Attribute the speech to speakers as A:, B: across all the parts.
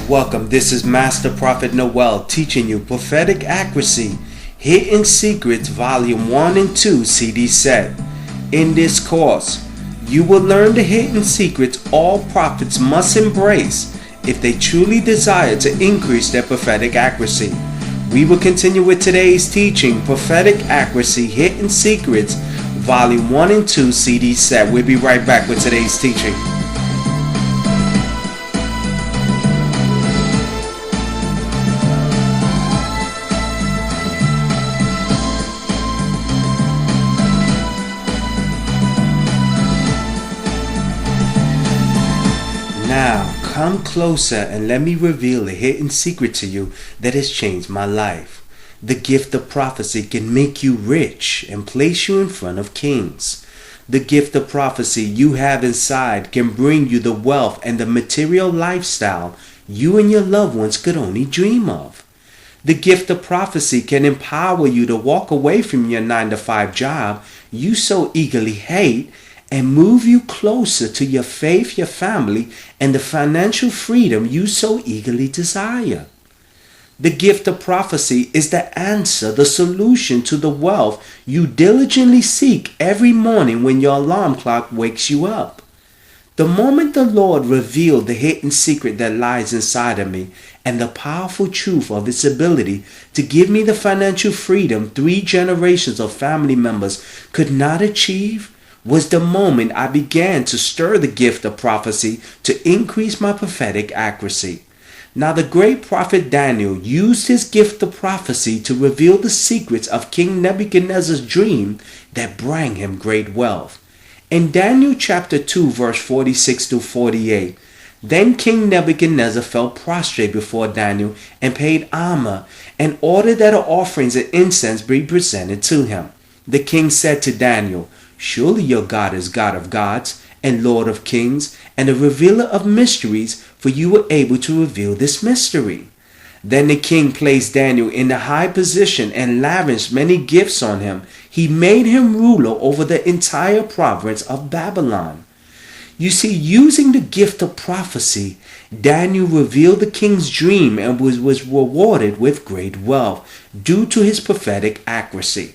A: Welcome, this is Master Prophet Noel teaching you prophetic accuracy, hidden secrets, volume 1 and 2 CD set. In this course, you will learn the hidden secrets all prophets must embrace if they truly desire to increase their prophetic accuracy. We will continue with today's teaching, prophetic accuracy, hidden secrets, volume 1 and 2 CD set. We'll be right back with today's teaching. Now, come closer and let me reveal a hidden secret to you that has changed my life. The gift of prophecy can make you rich and place you in front of kings. The gift of prophecy you have inside can bring you the wealth and the material lifestyle you and your loved ones could only dream of. The gift of prophecy can empower you to walk away from your 9-to-5 job you so eagerly hate and move you closer to your faith, your family, and the financial freedom you so eagerly desire. The gift of prophecy is the answer, the solution to the wealth you diligently seek every morning when your alarm clock wakes you up. The moment the Lord revealed the hidden secret that lies inside of me and the powerful truth of its ability to give me the financial freedom 3 generations of family members could not achieve, was the moment I began to stir the gift of prophecy to increase my prophetic accuracy. Now the great prophet Daniel used his gift of prophecy to reveal the secrets of King Nebuchadnezzar's dream that brought him great wealth. In Daniel chapter 2 verse 46 to 48, then King Nebuchadnezzar fell prostrate before Daniel and paid honor and ordered that offerings and incense be presented to him. The king said to Daniel, "Surely your God is God of gods and Lord of kings and a revealer of mysteries, for you were able to reveal this mystery." Then the king placed Daniel in a high position and lavished many gifts on him. He made him ruler over the entire province of Babylon. You see, using the gift of prophecy, Daniel revealed the king's dream and was rewarded with great wealth due to his prophetic accuracy.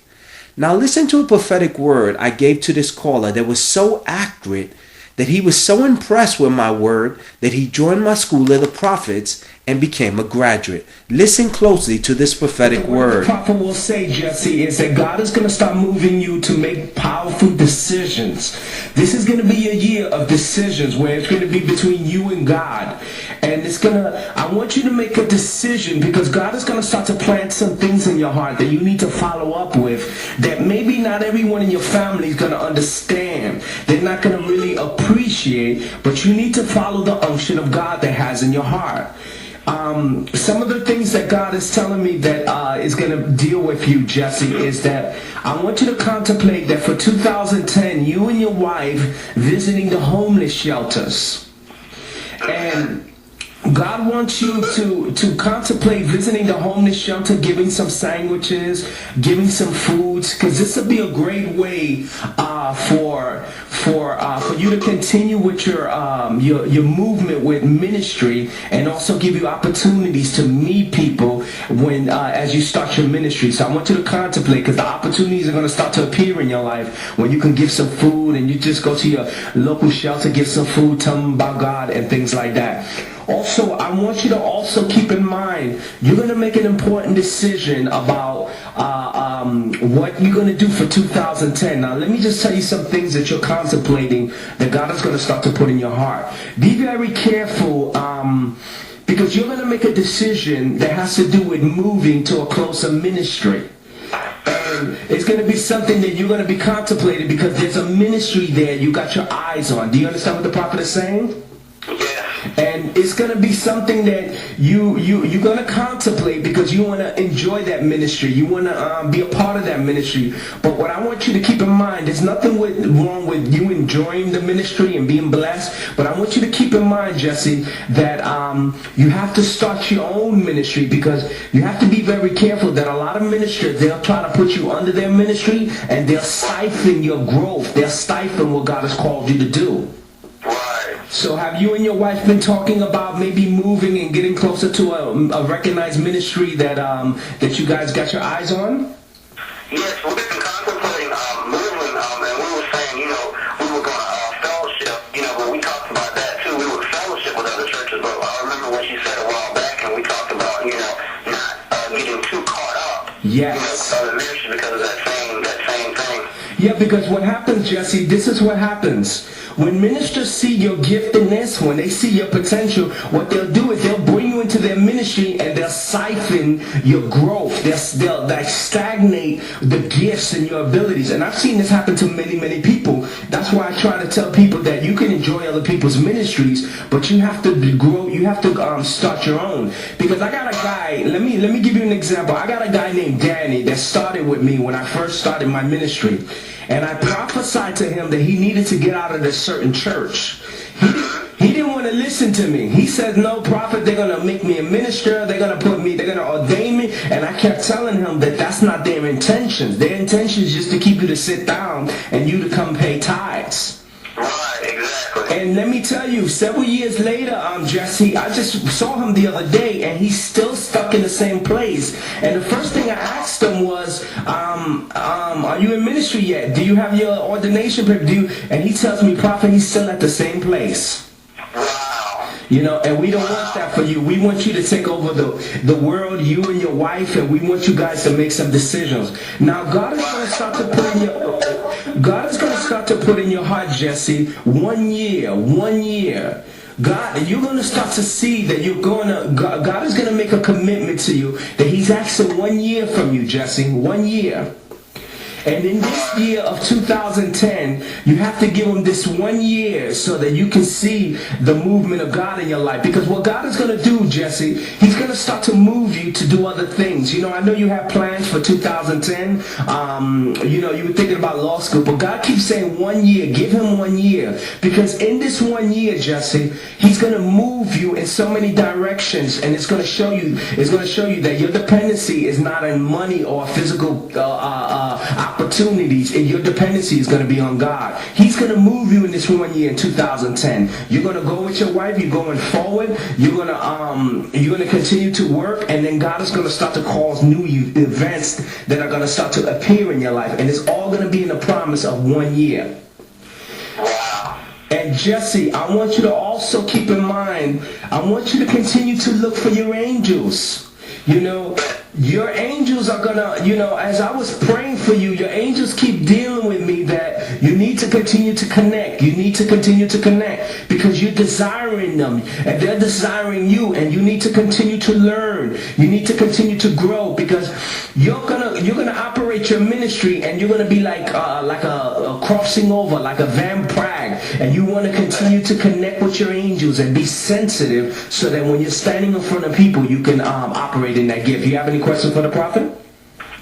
A: Now listen to a prophetic word I gave to this caller that was so accurate that he was so impressed with my word that he joined my school of the prophets and became a graduate. Listen closely to this prophetic word.
B: The prophet will say, Jesse, is that God is going to start moving you to make powerful decisions. This is going to be a year of decisions where it's going to be between you and God. And I want you to make a decision because God is going to start to plant some things in your heart that you need to follow up with that maybe not everyone in your family is going to understand. They're not going to really appreciate, but you need to follow the unction of God that has in your heart. Some of the things that God is telling me that is going to deal with you, Jesse, is that I want you to contemplate that for 2010, you and your wife visiting the homeless shelters. And God wants you to contemplate visiting the homeless shelter, giving some sandwiches, giving some foods, because this will be a great way for you to continue with your movement with ministry, and also give you opportunities to meet people when as you start your ministry. So I want you to contemplate, because the opportunities are going to start to appear in your life when you can give some food and you just go to your local shelter, give some food, tell them about God and things like that. Also, I want you to also keep in mind, you're going to make an important decision about what you're going to do for 2010. Now, let me just tell you some things that you're contemplating that God is going to start to put in your heart. Be very careful because you're going to make a decision that has to do with moving to a closer ministry. And it's going to be something that you're going to be contemplating because there's a ministry there you got your eyes on. Do you understand what the prophet is saying? And it's going to be something that you're going to contemplate because you want to enjoy that ministry. You want to be a part of that ministry. But what I want you to keep in mind, there's nothing wrong with you enjoying the ministry and being blessed. But I want you to keep in mind, Jesse, that you have to start your own ministry, because you have to be very careful that a lot of ministers, they'll try to put you under their ministry and they'll stifle your growth. They'll stifle what God has called you to do.
C: Right.
B: So have you and your wife been talking about maybe moving and getting closer to a recognized ministry that you guys got your eyes on?
C: Yes, we've been contemplating moving, and we were saying, we were going to fellowship, but we talked about that too. We would fellowship with other churches, but I remember what she said a while back, and we talked about, not getting too caught up.
B: Yes.
C: The ministry because of that same thing.
B: Yeah, because what happens, Jesse, this is what happens. When ministers see your giftedness, when they see your potential, what they'll do is they'll bring you into their ministry and they'll siphon your growth. They'll like stagnate the gifts and your abilities. And I've seen this happen to many, many people. That's why I try to tell people that you can enjoy other people's ministries, but you have to grow. You have to start your own. Because I got a guy. Let me give you an example. I got a guy named Danny that started with me when I first started my ministry. And I prophesied to him that he needed to get out of this certain church. He didn't want to listen to me. He said, no, prophet, they're going to make me a minister. They're going to ordain me. And I kept telling him that that's not their intentions. Their intention is just to keep you to sit down and you to come pay tithes.
C: Right, exactly.
B: And let me tell you, several years later, Jesse, I just saw him the other day, and he's still stuck in the same place. And the first thing I asked him was, are you in ministry yet? Do you have your ordination paper? And he tells me, prophet, he's still at the same place.
C: Wow.
B: And we don't want that for you. We want you to take over the world, you and your wife, and we want you guys to make some decisions. Now, God is going to start to put in your heart, Jesse, 1 year. God, you're going to start to see that God is going to make a commitment to you that he's asking 1 year from you, Jesse, 1 year. And in this year of 2010, you have to give him this 1 year so that you can see the movement of God in your life. Because what God is going to do, Jesse, he's going to start to move you to do other things. I know you have plans for 2010. You were thinking about law school, but God keeps saying 1 year. Give him 1 year. Because in this 1 year, Jesse, he's going to move you in so many directions, and it's going to show you that your dependency is not in money or physical opportunities, and your dependency is going to be on God. He's going to move you in this 1 year in 2010. You're going to go with your wife. You're going forward. You're going to continue to work, and then God is going to start to cause new events that are going to start to appear in your life, and it's all going to be in the promise of 1 year.
C: Wow.
B: And Jesse, I want you to also keep in mind, I want you to continue to look for your angels. Your angels are gonna, as I was praying for you, your angels keep dealing with me that you need to continue to connect. You need to continue to connect because you're desiring them and they're desiring you, and you need to continue to learn. You need to continue to grow because you're gonna operate your ministry, and you're gonna be like a crossing over, like a Van Prague, and you want to continue to connect with your angels and be sensitive so that when you're standing in front of people, you can operate in that gift. You have any questions for the prophet?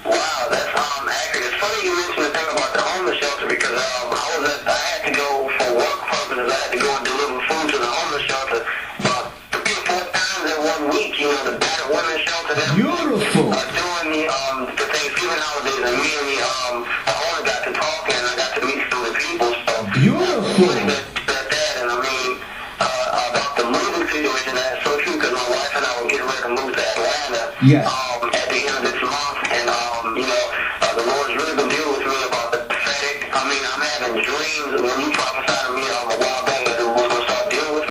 C: Wow, that's accurate. It's funny you mentioned the thing about the homeless shelter because I had to go for work purposes. I had to go and deliver food to the homeless shelter 3 or 4 times in 1 week. The battered women's shelter.
B: Beautiful.
C: During the Thanksgiving holidays, and me and the owner got to talking, and I got to meet some of the people. So
B: beautiful.
C: About the moving situation, that's so true because my wife and I were getting ready to move to Atlanta.
B: Yes.